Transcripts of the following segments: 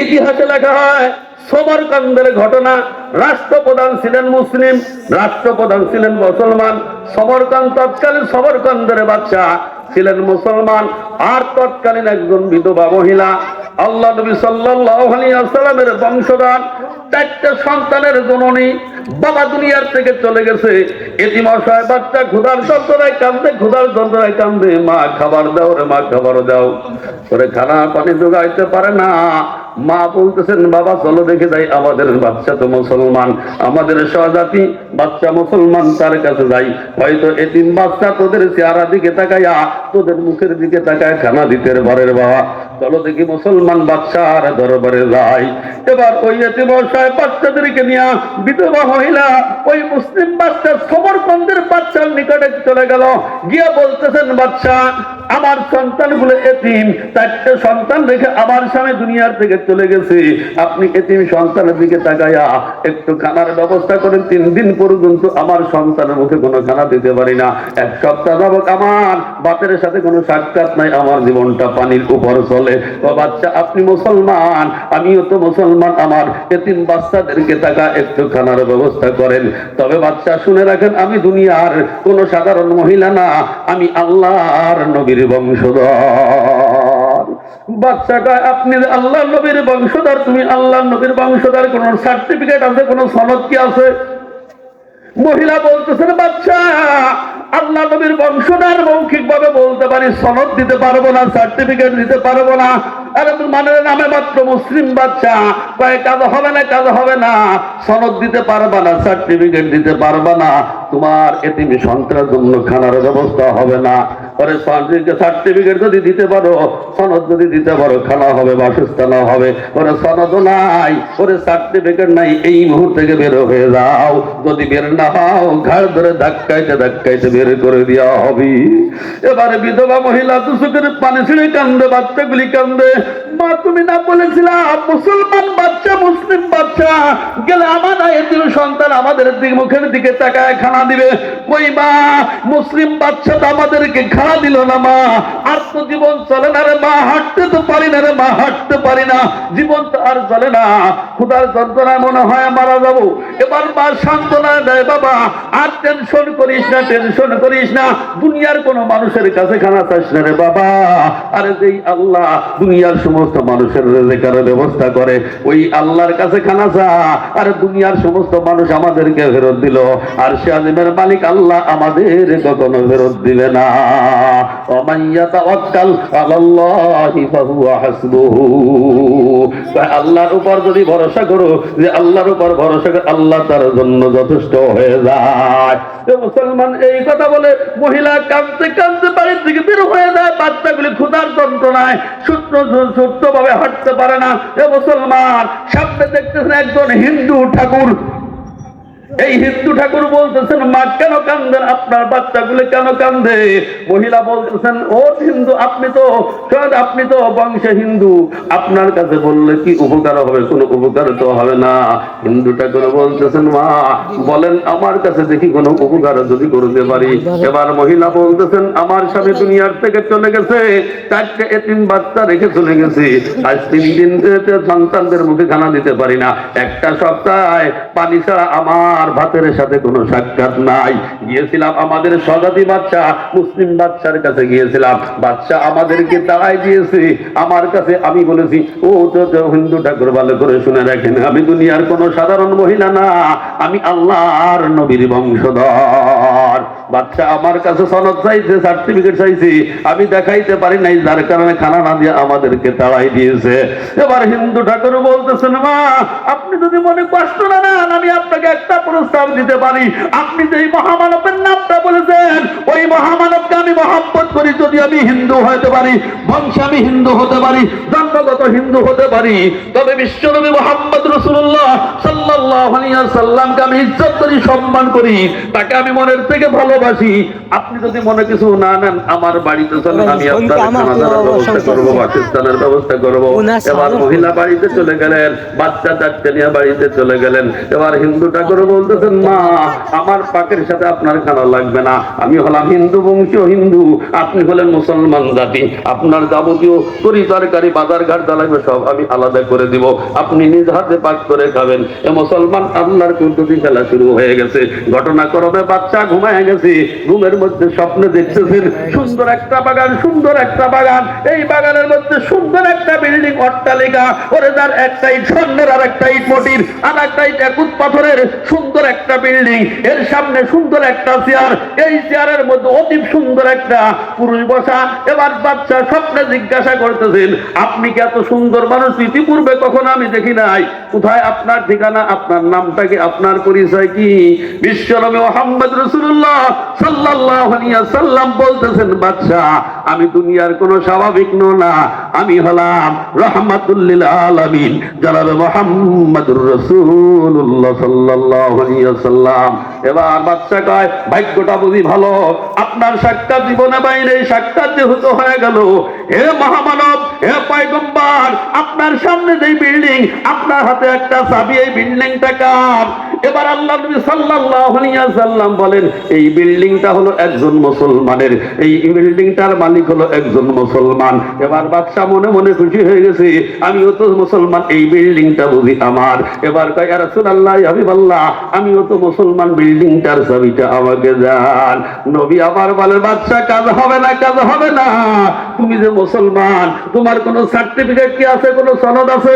ইতিহাসে লেখা হয় সমরকান্দের ঘটনা। রাষ্ট্রপ্রধান ছিলেন মুসলিম, রাষ্ট্রপ্রধান ছিলেন মুসলমান। সমরকান্দ তৎকালীন সমরকান্দের বাদশা ছিলেন মুসলমান, আর তৎকালীন একজন বিধবা মহিলা আল্লাহ নবী সাল্লাল্লাহু আলাইহি ওয়াসাল্লামের বংশধর, 4টা সন্তানের জননী। বাবা দুনিয়ার থেকে চলে গেছে, এতিম অসহায় বাচ্চা ক্ষুধার যন্ত্রণায় কান্দে, ক্ষুধার যন্ত্রণায় কান্দে। মা খাবার দাও রে, মা খাবার দাও। ওরে খানা পানি জোগাইতে পারে না। মা বলতেছেন বাবা চলো দেখে যাই, আমাদের বাচ্চা তো মুসলমান, আমাদের সহজাতি বাচ্চা মুসলমান, তার কাছে যাই। হয়তো এতিম বাচ্চা তোদের চেহারা দিকে তাকায়া, তোদের মুখের দিকে তাকায় খানা দিতে পারে। বাবা চলো দেখি মুসলমান বাচ্চার দরবারে যাই। এবার ওই এতিম অসহায় বাচ্চাদেরকে নিয়ে বিধবা মহিলা ওই মুসলিম বাচ্চা সমরকন্দের বাচ্চার নিকটে চলে গেল, গিয়া বলতেছেন বাচ্চা আমার সন্তানগুলো এতিম, 4টে সন্তান রেখে আমার স্বামী দুনিয়ার থেকে চলে গেছে, আপনি এতিম সন্তানের দিকে তাকায়া একটু খানার ব্যবস্থা করেন। 3 দিন পর্যন্ত আমার সন্তানের মুখে কোনো খানা দিতে পারি না, 1 সপ্তাহ যাবত আমার বাপের সাথে কোনো সাক্ষাৎ নাই, আমার জীবনটা পানির উপর চলে। ও বাচ্চা আপনি মুসলমান, আমিও তো মুসলমান, আমার এতিম বাচ্চাদেরকে তাকা একটু খানার ব্যবস্থা করেন। তবে বাচ্চা শুনে রাখেন, আমি দুনিয়ার কোন সাধারণ মহিলা না, আমি আল্লাহর নবীর বংশধর। বাচ্চাটা আপনি আল্লাহর নবীর বংশধর, তুমি আল্লাহর নবীর বংশধর, কোন সার্টিফিকেট আছে, কোন সনদ কি আছে? মহিলা বলতেছেন বাচ্চা আল্লাহ নবীর বংশধর মৌখিক ভাবে বলতে পারি, সনদ দিতে পারবো না, সার্টিফিকেট দিতে পারবো না। আরে তোমার নামে মাত্র মুসলিম বাচ্চা, কয় কাজ হবে না, কাজ হবে না, সনদ দিতে পারবা না, সার্টিফিকেট দিতে পারবা না, তোমার এতিম সন্তানের জন্য খানার ব্যবস্থা হবে না। পরে সার্টিফিকেট যদি দিতে পারো, সনদ যদি দিতে পারো, খানা হবে, বাসস্থান হবে। ওরে সনদ নাই, ওরে সার্টিফিকেট নাই, এই মুহূর্ত থেকে বের হয়ে যাও। যদি বের না হও, ঘাড় ধরে ধাক্কাইতে ধাক্কাইতে বের করে দেওয়া হবে। এবারে বিধবা মহিলা দু চোখের পানি ছিঁড়ে কান্দে, বাচ্চাগুলি কান্দে। মা তুমি না বলেছিলা মুসলমান বাচ্চা, মুসলিম বাচ্চা গেলে আমার এতিম সন্তান আমাদের মুখের দিকে তাকায় খানা দিবে? কই মা, মুসলিম বাচ্চা তো আমাদেরকে খানা দিল না মা, আর তো জীবন চলে না রে মা, হাঁটতে তো পারি না রে মা, হাঁটতে পারি না, জীবন তো আর চলে না, ক্ষুধার যন্ত্রণায় মনে হয় মারা যাবো। এবার মা সান্ত্বনা দেয়, বাবা আর টেনশন করিস না, টেনশন করিস না, দুনিয়ার কোন মানুষের কাছে খানা চাস না রে বাবা। আরে যেই আল্লাহ দুনিয়ার সমস্ত মানুষের রেজেকের ব্যবস্থা করে, ওই আল্লাহর কাছে খানা চা। আর দুনিয়ার সমস্ত মানুষ আমাদেরকে ফেরত দিল, আর সে আজিমের মালিক আল্লাহ আমাদের কখনো ফেরত দিবে না। ওমাইয়া তাওয়াক্কাল আলাল্লাহি ফাহুয়া হাসবুহু, আল্লাহর উপর যদি ভরসা করো, যে আল্লাহর উপর ভরসা করে, আল্লাহ তার জন্য যথেষ্ট হয়ে যায়। মুসলমান এই কথা বলে মহিলা কাঁদতে কাঁদতে বাড়ির দিকে বের হয়ে যায়। বাচ্চাগুলি ক্ষুধার যন্ত্রণায় সূত্র ভাবে হাঁটতে পারে না। এ মুসলমান সামনে দেখতেছেন একজন হিন্দু ঠাকুর। এই হিন্দু ঠাকুর বলতেছেন মা কেন কান্দেন, আপনার বাচ্চাগুলো কেন কান্দে? মহিলা বলতেছেন ও হিন্দু, আপনি তো বংশে হিন্দু, আপনার কাছে বললে কি উপকার হবে? কোনো উপকার তো হবে না। হিন্দু ঠাকুর বলতেছেন মা বলেন আমার কাছে দেখি কোনো উপকার যদি করতে পারি। এবার মহিলা বলতেছেন আমার স্বামী দুনিয়ার থেকে চলে গেছে, 4টে এতিম বাচ্চা রেখে চলে গেছে, আজ 3 দিন সন্তানদের মুখে খানা দিতে পারি না, 1 সপ্তাহে পানি ছাড়া আমার ভাতের সাথে কোনো সাক্ষাৎ নাই। গিয়েছিলাম আমাদের স্বজাতি বাচ্চা মুসলিম বাচ্চার কাছে গিয়েছিলাম, বাচ্চা আমাদেরকে তাড়াই দিয়েছে আমার কাছে। আমি বলেছি ও হিন্দু ঠাকুর ভালো করে শুনে রাখেন, আমি দুনিয়ার কোনো সাধারণ মহিলা না, আমি আল্লাহর নবীর বংশধর। বাচ্চা আমার কাছে সনদ চাইছে, সার্টিফিকেট চাইছে, আমি দেখাইতে পারি নাই, যার কারণে খানা না দিয়ে আমাদেরকে তাড়াই দিয়েছে। এবার হিন্দু ঠাকুর বলতেছেন মা আপনি যদি মনে কষ্ট না নেন, আমি আপনাকে একটা প্রস্তাব দিতে পারি। আপনি যে মহামানবের নামটা বলেছেন, ওই মহামানবকে আমি মহব্বত করি। যদি আমি হিন্দু হতে পারি, বংশে আমি হিন্দু হতে পারি, জন্মগত হিন্দু হতে পারি, তবে বিশ্বনবী মুহাম্মদ রাসূলুল্লাহ সাল্লাল্লাহু আলাইহি ওয়াসাল্লামকে আমি ইজ্জত করি, সম্মান করি, তাকে আমি মনের থেকে ভালোবাসি। আপনি যদি মনে কিছু না নেন, আমার বাড়িতে চলেন, আমি আপনার খানার ব্যবস্থা করবো, বাসস্থানের ব্যবস্থা করবো। এবার মহিলা বাড়িতে চলে গেলেন, বাচ্চা 4টে নিয়ে বাড়িতে চলে গেলেন। এবার হিন্দু ঠাকুর বলতেছেন মা আমার পাকের সাথে আপনার খানা লাগবে না, আমি হলাম হিন্দু বংশীয় হিন্দু, আপনি হলেন মুসলমান জাতি, আপনার যাবতীয় তরি তরকারি বাজার ঘাট জ্বালাবে সব আমি আলাদা করে দিব, আপনি নিজ হাতে পাক করে খাবেন। এ মুসলমান আল্লাহর কুদরতি খেলা শুরু হয়ে গেছে। ঘটনাক্রমে বাচ্চা ঘুমায় গেছে, ঘুমের মধ্যে স্বপ্নে দেখতেছেন সুন্দর একটা বাগান, সুন্দর একটা বাগান, এই বাগানের মধ্যে সুন্দর একটা বিল্ডিং, অট্টালিকা, ওরে যার একটা ইট স্বর্ণের আর একটা ইট মাটির আর একটা ইট একুত পাথরের, সুন্দর একটা বিল্ডিং, এর সামনে সুন্দর একটা চেয়ার, এই চেয়ারের মধ্যে অতি সুন্দর একটা পুরুষ বসা। এবার বাচ্চা স্বপ্নে জিজ্ঞাসা করতেছেন, আপনি কি এত সুন্দর মানুষ ইতিপূর্বে কখনো আমি দেখি নাই, কোথায় আপনার ঠিকানা, আপনার নামটা কি, আপনার পরিচয় কি? বিশ্বনবী মুহাম্মদ রাসূলুল্লাহ সাল্লাল্লাহু আলাইহি ওয়াসাল্লাম বলতেছেন, বাচ্চা আমি দুনিয়ার কোনো স্বাভাবিক না, আমি হলাম রাহমাতুল লিল আলামিন জনাবে মুহাম্মদুর রাসূলুল্লাহ সাল্লাল্লাহু আলাইহি ওয়াসাল্লাম। এবার বাচ্চা কয়, ভাগ্যটা বুঝি ভালো, আপনার সাক্ষাৎ জীবনে বাইরে সাক্ষাৎ যেহেতু হয়ে গেল, হে মহামানব, হে পয়গম্বর, আপনার সামনে যে বিল্ডিং, আপনার হাতে একটা চাবি, এই বিল্ডিংটা কার? এবার আল্লাহ নবী সাল্লাল্লাহু আলাইহি ওয়াসাল্লাম বলেন, এই বিল্ডিংটা হলো একজন মুসলমানের, এই বিল্ডিংটার মালিক হলো একজন মুসলমান। এবার বাদশা মনে মনে খুশি হয়ে গেছে, আমিও তো মুসলমান, এই বিল্ডিংটা বুঝি আমার। এবার কয়, ইয়া রাসূলুল্লাহ, ইয়া হাবিবাল্লাহ, আমিও তো মুসলমান, বিল্ডিংটার চাবিটা আমাকে দেন। নবী আবার বলে, বাদশা কাজ হবে না, কাজ হবে না, তুমি যে মুসলমান, তোমার কোনো সার্টিফিকেট কি আছে, কোনো সনদ আছে?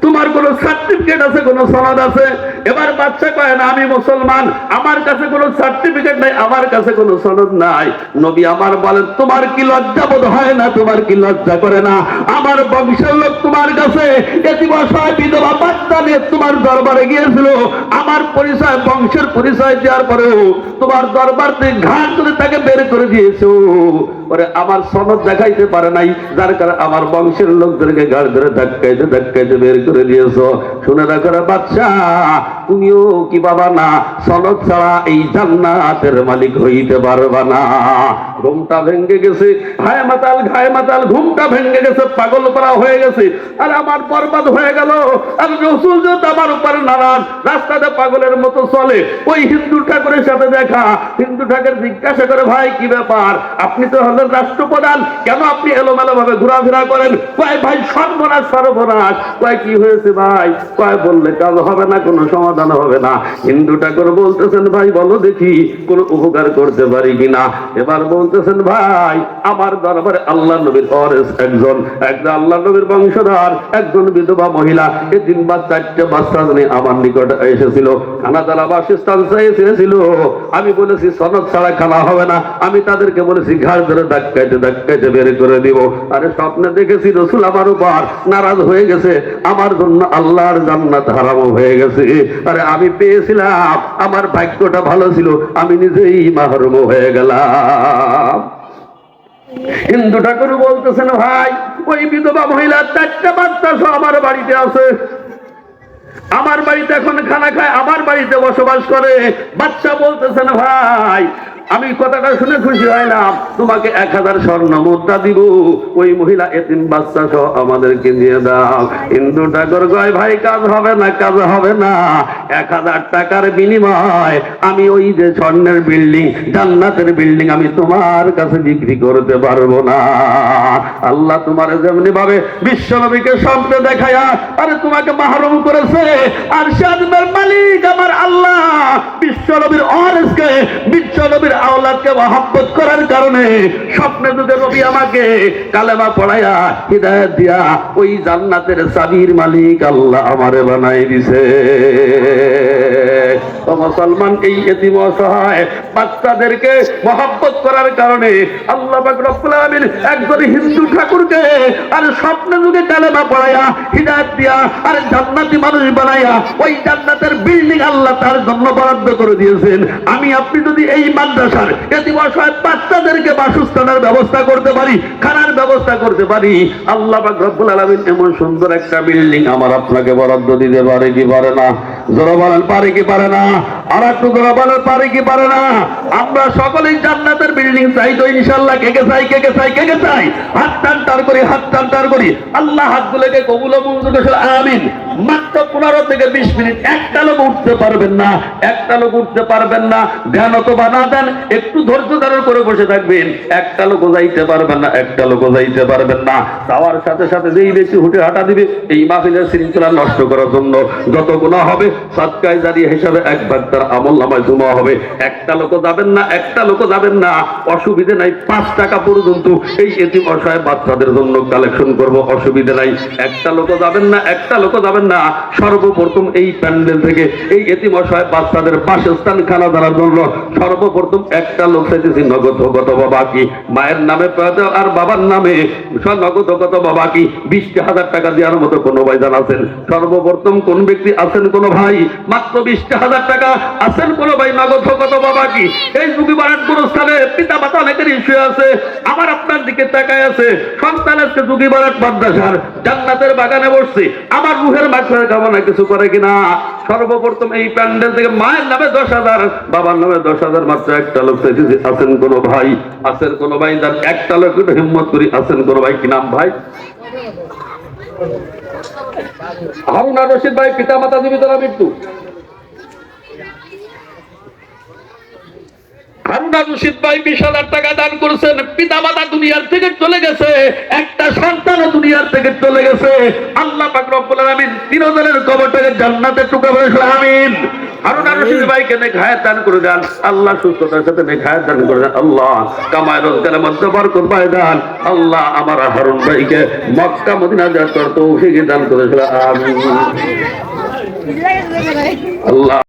তোমার কোন সার্টিফিকেট আছে, কোন সনদ আছে? এবার বাচ্চা কয় না, আমি মুসলমান, আমার কাছে কোনো সার্টিফিকেট নাই, আমার কাছে কোনো সনদ নাই। নবী আমার বলেন, তোমার কি লজ্জা বোধ হয় না, তোমার কি লজ্জা করে না? আমার বংশের লোক তোমার কাছে এতিম অসহায় বিধবা বাচ্চা নিয়ে তোমার দরবারে গিয়েছিল, আমার পরিচয়, বংশের পরিচয় দেওয়ার পরেও তোমার দরবার থেকে ঘাট করে তাকে বের করে দিয়েছো, পরে আমার সনদ দেখাইতে পারে নাই, যার কারণে আমার বংশের লোকদেরকে ঘাট ধরে ধাক্কাইতে ধাক্কাইতে বের করে দিয়েছো। শুনে রাখো বাচ্চা, তুমিও কি বাবা না, সনদ ছাড়া এই জান্নাতের মালিক হইতে পারবা না। ঘুমটা ভেঙে গেছে, ঘায় মাতাল, ঘুমটা ভেঙে গেছে, পাগল পারা হয়ে গেছে, আর আমার বরবাদ হয়ে গেল। আর রসুল যে আমার উপরে নারাজ, রাস্তাতে পাগলের মতো চলে। ওই হিন্দু ঠাকুরের সাথে দেখা, হিন্দু ঠাকুর জিজ্ঞাসা করে, ভাই কি ব্যাপার, আপনি তো হলেন রাষ্ট্রপ্রধান, কেন আপনি এলোমেলো ভাবে ঘোরাফেরা করেন? কয়, ভাই সর্বনাশ, সর্বনাশ। কয়, কি হয়েছে ভাই? কয়, বললে কাজ হবে না, কোনো সমাধান হবে না। হিন্দু ঠাকুর বলতেছেন, ভাই বলো দেখি কোন উপকার করতে পারি কিনা। এবার বলতেছেন, ভাই আমার দরবারে আল্লাহ নবীর ওয়ারিস একজন, একটা আল্লাহ নবীর বংশধর, একজন বিধবা মহিলা, এতিম বাচ্চা, 4টে বাচ্চা নিয়ে আমার নিকট এসেছিল, খানা দ্বারা বাসস্থান চেয়েছিল। আমি বলেছি সনদ ছাড়া খানা হবে না, আমি তাদেরকে বলেছি ঘাড় ধরে ধাক্কাইতে ধাক্কাইতে বের করে দিব। আরে স্বপ্নে দেখেছি রসুল আমার উপর নারাজ হয়ে গেছে, আমার জন্য আল্লাহর জান্নাত হারাম হয়ে গেছে। আরে আমি পেয়েছিলাম, আমার ভাগ্যটা ভালো ছিল, আমি নিজেই মাহরুম হয়ে গেলাম। হিন্দু ঠাকুর বলতেছেন, ভাই ওই বিধবা মহিলা 4টে বাচ্চা সহ আমার বাড়িতে আছে, আমার বাড়িতে এখন খানা খায়, আমার বাড়িতে বসবাস করে। বাচ্চা বলতেছেন, ভাই আমি কথাটা শুনে খুশি হইলাম, তোমাকে 1000 স্বর্ণ মুদ্রা দিব, ওই মহিলা এতিম বাচ্চা সহ আমাদেরকে দিয়ে দাও। হিন্দু ঠাকুর কয়, ভাই কাজ হবে না, কাজ হবে না, 1000 টাকার বিনিময় আমি ওই যে স্বর্ণের বিল্ডিং, জান্নাতের বিল্ডিং আমি তোমার কাছে বিক্রি করতে পারবো না। আল্লাহ তোমার যেমনি ভাবে বিশ্বনবীকে স্বপ্নে দেখায়া আরে তোমাকে মাহরুম করেছে, আর শাহাদাতের মালিক আমার আল্লাহ বিশ্বনবীর ওয়ারিসকে, বিশ্বনবীর আওলাদকে মহব্বত করার কারণে স্বপ্নে যুগে নবী আমাকে কালেমা পড়ায়া হিদায়াত দিয়া ওই জান্নাতের চাবির মালিক আল্লাহ আমারে বানাই দিছে। ও মুসলমান, এই এতিম অসহায় বাচ্চাদেরকে মহব্বত করার কারণে আল্লাহ পাক রব্বুল আলামিন একজন হিন্দু ঠাকুরকে আর স্বপ্নে যুগে কালেমা পড়ায়া হিদায়াত দিয়া আর জান্নাতি মানুষ বানায়া ওই জান্নাতের বিল্ডিং আল্লাহ তার জন্য বরাদ্দ করে দিয়েছেন। আমি আপনি যদি এই মাদ্রাসার এতিম অসহায় বাচ্চাদেরকে বাসস্থানের ব্যবস্থা করতে পারি, খানার ব্যবস্থা করতে পারি, আল্লাহ পাক রব্বুল আলামিন এমন সুন্দর একটা বিল্ডিং আমার আপনাকে বরাদ্দ দিতে পারে কি পারে না? জোরে বলেন, পারে কি পারে না? আর একটু জোরে বলো পারে কি পারে না? আমরা সকলেই জান্নাতের বিল্ডিং চাই তো ইনশাআল্লাহ। কে কে চাই, কে কে চাই, কে কে চাই? হাত টানটার করি, হাত টানটার করি। আল্লাহ হাতগুলোকে কবুল ও মঞ্জুর করে আমিন। মাত্র 15 থেকে 20 মিনিট একটা লোক উঠতে পারবেন না, একটা লোক উঠতে পারবেন না। ধ্যান অথবা না দেন, একটু ধৈর্য ধারণ করে বসে থাকবেন। একটা লোক যাইতে পারবেন না, একটা লোক যাইতে পারবেন না। যাওয়ার সাথে সাথে যেই ব্যক্তি হুটে হাঁটা দিবে এই মাহফিলের শৃঙ্খলা নষ্ট করার জন্য যত গুনাহ হবে সাদকায়ে জারিয়া হিসাবে এক ভাগ তার আমলনামায় জমা হবে। একটা লোক যাবেন না, একটা লোক যাবেন না। অসুবিধে নাই, 5 টাকা পর্যন্ত এই এতিম অসহায় বাচ্চাদের জন্য কালেকশন করব, অসুবিধে নাই। একটা লোক যাবেন না, একটা লোক যাবেন না। সর্বপ্রথম এই প্যান্ডেল থেকে এই এতিম অসহায় বাচ্চাদের বাসস্থান খানা দেওয়ার জন্য সর্বপ্রথম একটা লোক চাইতেছি নগদ কত বাবা কি মায়ের নামে আর বাবার নামে নগদ কত বাবা কি 20,000 টাকা দেওয়ার মতো কোনো ভাইজান আছেন? সর্বপ্রথম কোন ব্যক্তি আছেন? কোন ভাই? মাত্র 20,000 টাকা আছেন কোন ভাই? নগদ কত বাবা কি? এই যুগী বারাট গুরুস্থানে পিতা মাতা অনেকের ইস্যু আছে, আমার আপনার দিকে তাকায় আছে। সন্তান আজকে যুগী বারাট মাদ্রাসার জান্নাতের বাগানে বসছে, আমার রুহের মাঠের কামনা কিছু করে কিনা? সর্বপ্রথম এই প্যান্ডেল থেকে মায়ের নামে 10,000, বাবার নামে 10,000, মাত্র একটা লোক চাইতেছি। আছেন কোন ভাই? আছেন কোন ভাই? যার একটা লোক হিম্মত করি, আছেন কোন ভাই? কি নাম ভাই? হারুন আর রশিদ ভাই, পিতা মাতা জীবিত না মৃত্যু? হারুন আর রশিদ ভাই 20,000 টাকা দান করেছেন। পিতা মাতা দুনিয়ার থেকে চলে গেছে, একটা সন্তানও দুনিয়ার থেকে চলে গেছে। আল্লাহ পাক রব্বুল আলামিন তিনজনের কবরটাকে জান্নাতের টুকরা করে আমিন। হারুন আর রশিদ ভাইকে নেখায়াত দান করে দেন, আল্লাহ সুস্থতার সাথে নেখায়াত দান করে দেন। আল্লাহ কামায় রোজগারের মধ্যে বরকত পায় দেন। আল্লাহ আমার হারুন ভাইকে মক্কা মদিনা যাওয়ার তৌফিক দান করে আমিন। আল্লাহ